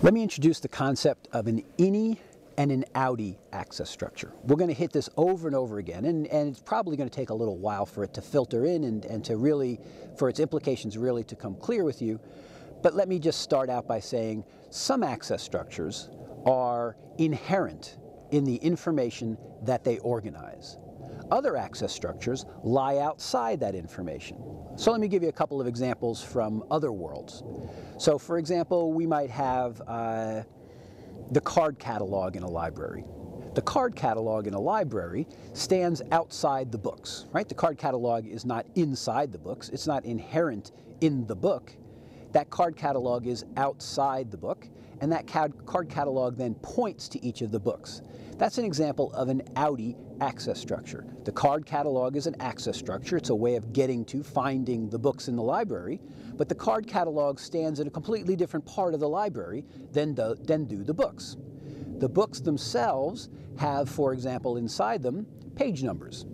Let me introduce the concept of an Innie and an Outie access structure. We're going to hit this over and over again, and it's probably going to take a little while for it to filter in and to really, for its implications really to come clear with you. But let me just start out by saying some access structures are inherent in the information that they organize. Other access structures lie outside that information. So let me give you a couple of examples from other worlds. So for example, we might have the card catalog in a library. The card catalog in a library stands outside the books, right? The card catalog is not inside the books. It's not inherent in the book. That card catalog is outside the book, and that card catalog then points to each of the books. That's an example of an Outie access structure. The card catalog is an access structure. It's a way of getting to finding the books in the library, but the card catalog stands in a completely different part of the library than do the books. The books themselves have, for example, inside them, page numbers.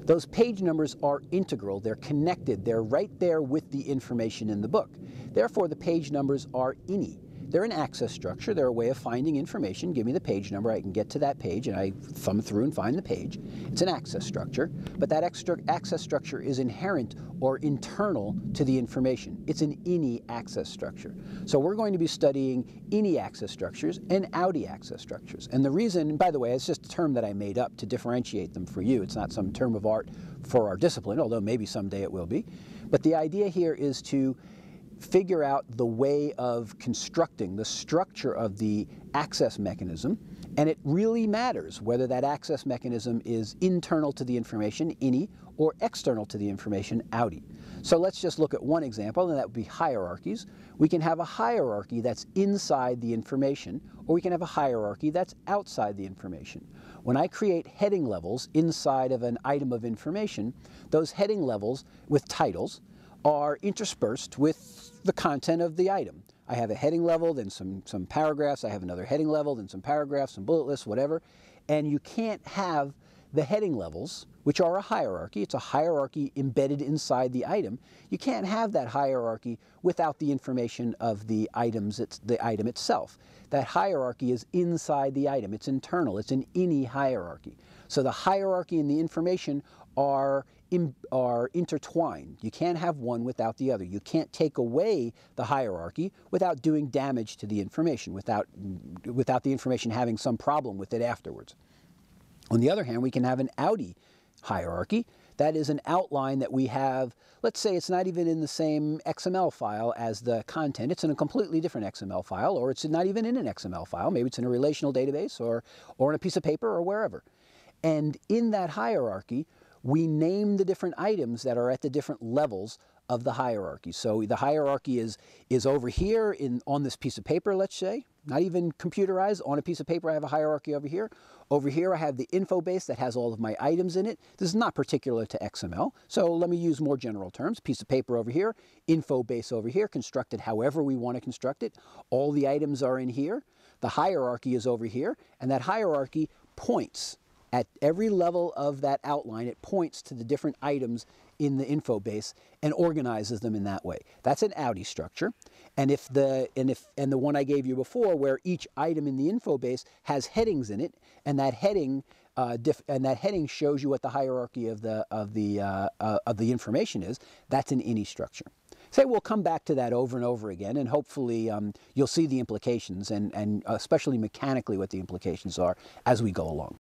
Those page numbers are integral, they're connected, they're right there with the information in the book. Therefore, the page numbers are Innie. They're an access structure, they're a way of finding information. Give me the page number, I can get to that page, and I thumb through and find the page. It's an access structure, but that access structure is inherent or internal to the information. It's an Innie access structure. So we're going to be studying Innie access structures and Outie access structures. And the reason, and by the way, it's just a term that I made up to differentiate them for you. It's not some term of art for our discipline, although maybe someday it will be. But the idea here is to figure out the way of constructing the structure of the access mechanism, and it really matters whether that access mechanism is internal to the information, Innie, or external to the information, Outie. So let's just look at one example, and that would be hierarchies. We can have a hierarchy that's inside the information, or we can have a hierarchy that's outside the information. When I create heading levels inside of an item of information, those heading levels with titles are interspersed with the content of the item. I have a heading level, then some paragraphs, I have another heading level, then some paragraphs, some bullet lists, whatever. And you can't have the heading levels, which are a hierarchy. It's a hierarchy embedded inside the item. You can't have that hierarchy without the information of the item itself. That hierarchy is inside the item. It's internal. It's an Innie hierarchy. So the hierarchy and the information are intertwined. You can't have one without the other. You can't take away the hierarchy without doing damage to the information, without the information having some problem with it afterwards. On the other hand, we can have an Outie hierarchy. That is an outline that we have. Let's say it's not even in the same XML file as the content. It's in a completely different XML file, or it's not even in an XML file. Maybe it's in a relational database or on a piece of paper or wherever. And in that hierarchy, we name the different items that are at the different levels of the hierarchy. So the hierarchy is over here on this piece of paper, let's say, not even computerized. On a piece of paper, I have a hierarchy over here. Over here, I have the info base that has all of my items in it. This is not particular to XML, so let me use more general terms. Piece of paper over here, info base over here, constructed however we want to construct it. All the items are in here. The hierarchy is over here, and that hierarchy points at every level of that outline. It points to the different items in the info base and organizes them in that way. That's an Outie structure. And the one I gave you before, where each item in the info base has headings in it, and that heading shows you what the hierarchy of the information is, that's an Innie structure. So we'll come back to that over and over again, and hopefully you'll see the implications and especially mechanically what the implications are as we go along.